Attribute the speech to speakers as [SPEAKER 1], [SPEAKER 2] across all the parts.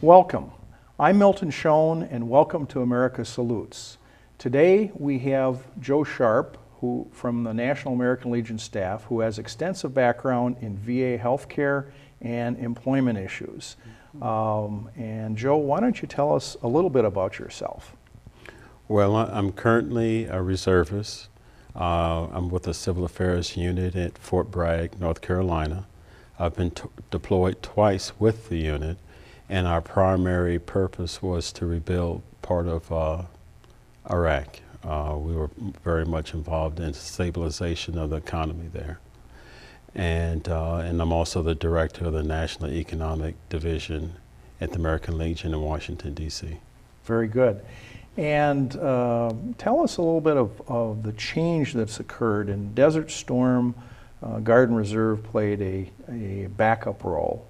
[SPEAKER 1] Welcome. I'm Milton Schoen, and welcome to America Salutes. Today we have Joe Sharp, who from the National American Legion staff, who has extensive background in VA healthcare and employment issues. And Joe, why don't you tell us a little bit about yourself?
[SPEAKER 2] Well, I'm currently a reservist. I'm with the Civil Affairs Unit at Fort Bragg, North Carolina. I've been deployed twice with the unit, and our primary purpose was to rebuild part of Iraq. We were very much involved in stabilization of the economy there. And I'm also the director of the National Economic Division at the American Legion in Washington, D.C.
[SPEAKER 1] Very good. And tell us a little bit of the change that's occurred. In Desert Storm, Guard and Reserve played a backup role.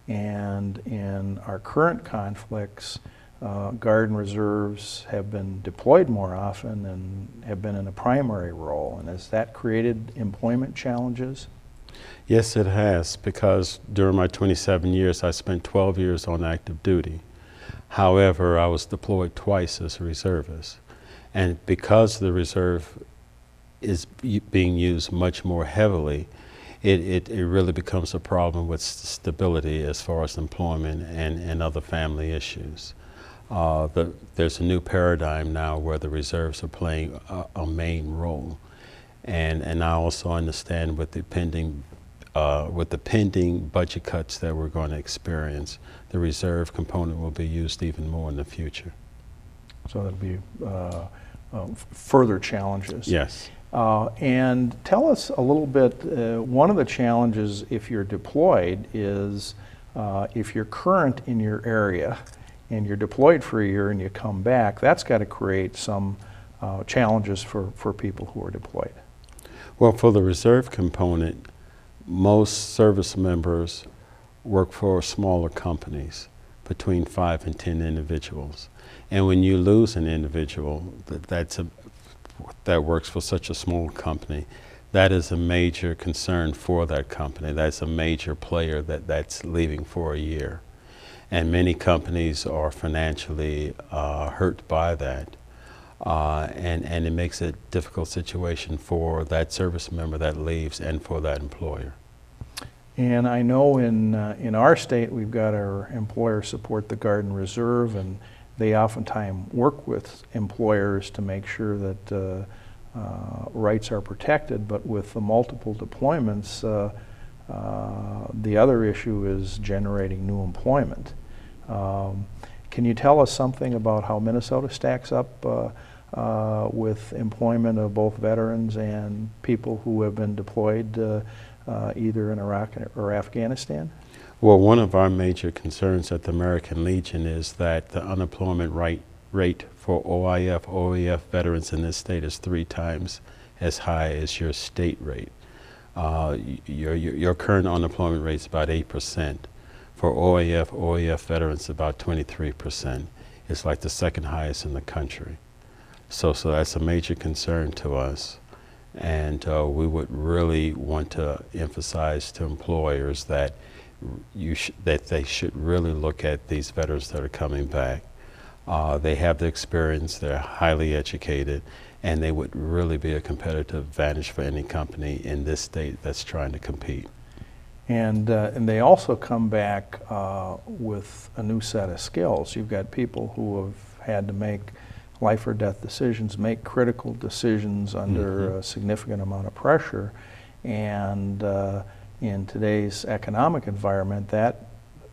[SPEAKER 1] And in our current conflicts, Guard and Reserves have been deployed more often and have been in a primary role. And has that created employment challenges?
[SPEAKER 2] Yes, it has, because during my 27 years, I spent 12 years on active duty. However, I was deployed twice as a reservist. And because the reserve is being used much more heavily, it really becomes a problem with stability as far as employment and other family issues. There's a new paradigm now where the reserves are playing a main role. And I also understand with the pending budget cuts that we're going to experience, the reserve component will be used even more in the future.
[SPEAKER 1] So there'll be further challenges.
[SPEAKER 2] Yes.
[SPEAKER 1] And tell us a little bit, one of the challenges if you're deployed is if you're current in your area and you're deployed for a year and you come back, that's got to create some challenges for people who are deployed.
[SPEAKER 2] Well, for the reserve component, most service members work for smaller companies, between 5 and 10 individuals. And when you lose an individual that works for such a small company, that is a major concern for that company. That's a major player that's leaving for a year. And many companies are financially hurt by that. And it makes it a difficult situation for that service member that leaves and for that employer.
[SPEAKER 1] And I know in our state we've got our employer support the Guard and Reserve, and they oftentimes work with employers to make sure that rights are protected, but with the multiple deployments, the other issue is generating new employment. Can you tell us something about how Minnesota stacks up with employment of both veterans and people who have been deployed either in Iraq or Afghanistan?
[SPEAKER 2] Well, one of our major concerns at the American Legion is that the unemployment rate for OIF veterans in this state is 3 times as high as your state rate. Your current unemployment rate is about 8%. For OIF veterans, about 23%. It's like the second highest in the country. So that's a major concern to us. And we would really want to emphasize to employers that they should really look at these veterans that are coming back. They have the experience, they're highly educated, and they would really be a competitive advantage for any company in this state that's trying to compete.
[SPEAKER 1] And they also come back with a new set of skills. You've got people who have had to make life or death decisions, make critical decisions under a significant amount of pressure. And in today's economic environment, that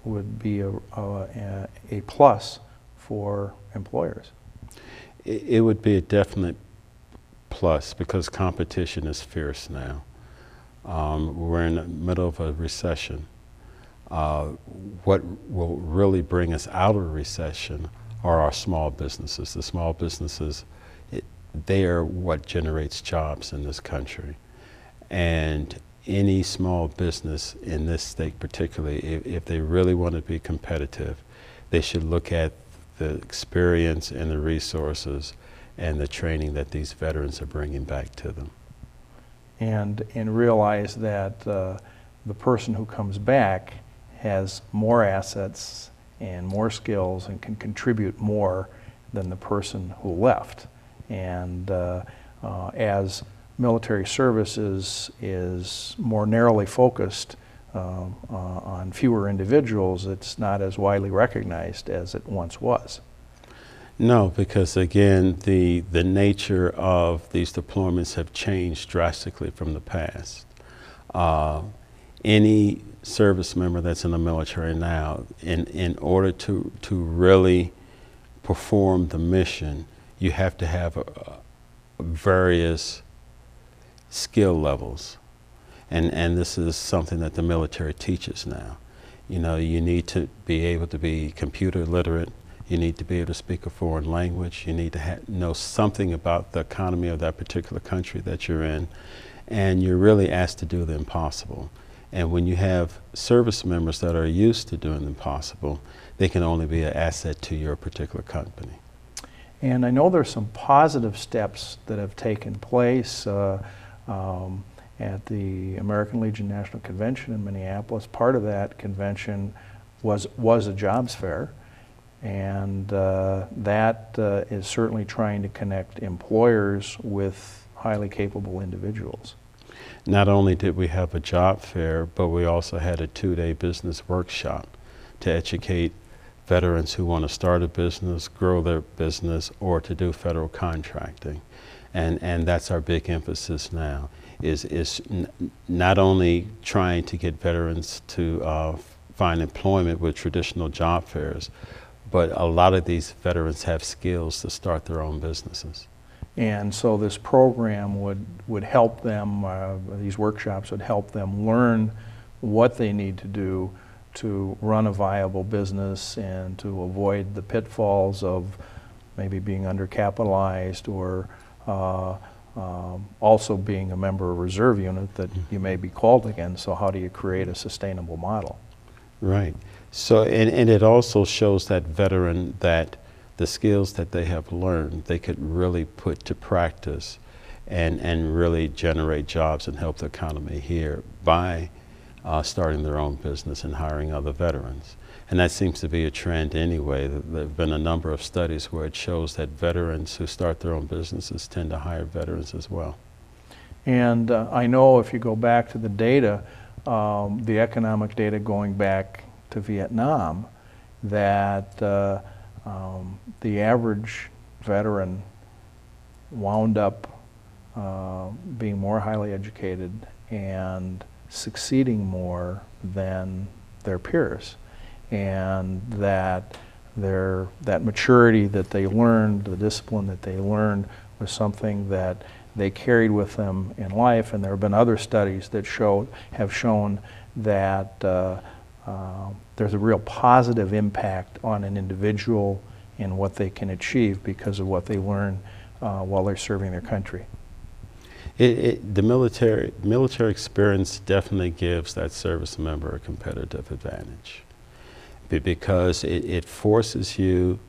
[SPEAKER 1] would be a plus for employers.
[SPEAKER 2] It would be a definite plus because competition is fierce now. We're in the middle of a recession. What will really bring us out of a recession are our small businesses. The small businesses, they are what generates jobs in this country. And any small business in this state particularly, if they really want to be competitive, they should look at the experience and the resources and the training that these veterans are bringing back to them.
[SPEAKER 1] And realize that the person who comes back has more assets and more skills and can contribute more than the person who left. And as military service is more narrowly focused on fewer individuals, it's not as widely recognized as it once was.
[SPEAKER 2] No, because again, the nature of these deployments have changed drastically from the past. Any service member that's in the military now, in order to really perform the mission, you have to have various skill levels. And this is something that the military teaches now. You know, you need to be able to be computer literate, you need to be able to speak a foreign language, you need to know something about the economy of that particular country that you're in, and you're really asked to do the impossible. And when you have service members that are used to doing the impossible, they can only be an asset to your particular company.
[SPEAKER 1] And I know there's some positive steps that have taken place at the American Legion National Convention in Minneapolis. Part of that convention was a jobs fair, and that is certainly trying to connect employers with highly capable individuals.
[SPEAKER 2] Not only did we have a job fair, but we also had a 2-day business workshop to educate veterans who want to start a business, grow their business, or to do federal contracting. And that's our big emphasis now, is not only trying to get veterans to find employment with traditional job fairs, but a lot of these veterans have skills to start their own businesses.
[SPEAKER 1] And so this program would help them, these workshops would help them learn what they need to do to run a viable business and to avoid the pitfalls of maybe being undercapitalized or also being a member of a reserve unit that you may be called again. So how do you create a sustainable model?
[SPEAKER 2] Right. So, and it also shows that veteran that the skills that they have learned, they could really put to practice and really generate jobs and help the economy here by starting their own business and hiring other veterans. And that seems to be a trend anyway. There have been a number of studies where it shows that veterans who start their own businesses tend to hire veterans as well.
[SPEAKER 1] And I know if you go back to the data, the economic data going back to Vietnam, that the average veteran wound up being more highly educated and succeeding more than their peers, and that that maturity that they learned, the discipline that they learned, was something that they carried with them in life. And there have been other studies that have shown that there's a real positive impact on an individual in what they can achieve because of what they learn while they're serving their country.
[SPEAKER 2] The military experience definitely gives that service member a competitive advantage, because it forces you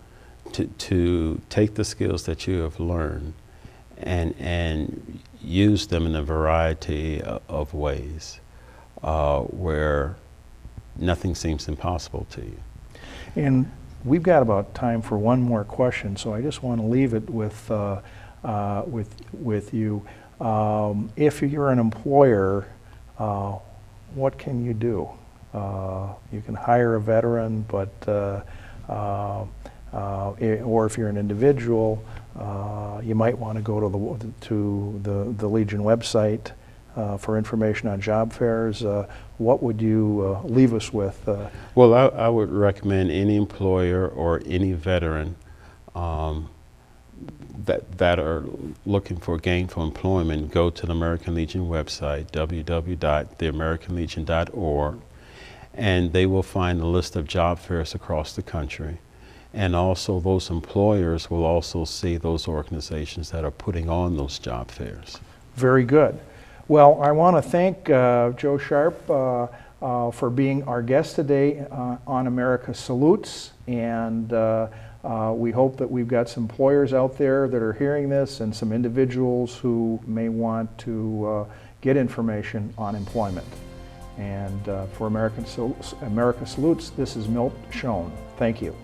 [SPEAKER 2] to take the skills that you have learned and use them in a variety of ways where nothing seems impossible to you.
[SPEAKER 1] And we've got about time for one more question, so I just want to leave it with you. If you're an employer, what can you do? You can hire a veteran, but or if you're an individual, you might want to go to the Legion website for information on job fairs. What would you leave us with?
[SPEAKER 2] Well, I would recommend any employer or any veteran that are looking for gainful employment, go to the American Legion website, www.theamericanlegion.org, and they will find a list of job fairs across the country. And also those employers will also see those organizations that are putting on those job fairs.
[SPEAKER 1] Very good. Well, I want to thank Joe Sharp for being our guest today on America Salutes, and we hope that we've got some employers out there that are hearing this and some individuals who may want to get information on employment. And for America Salutes, this is Milt Schoen. Thank you.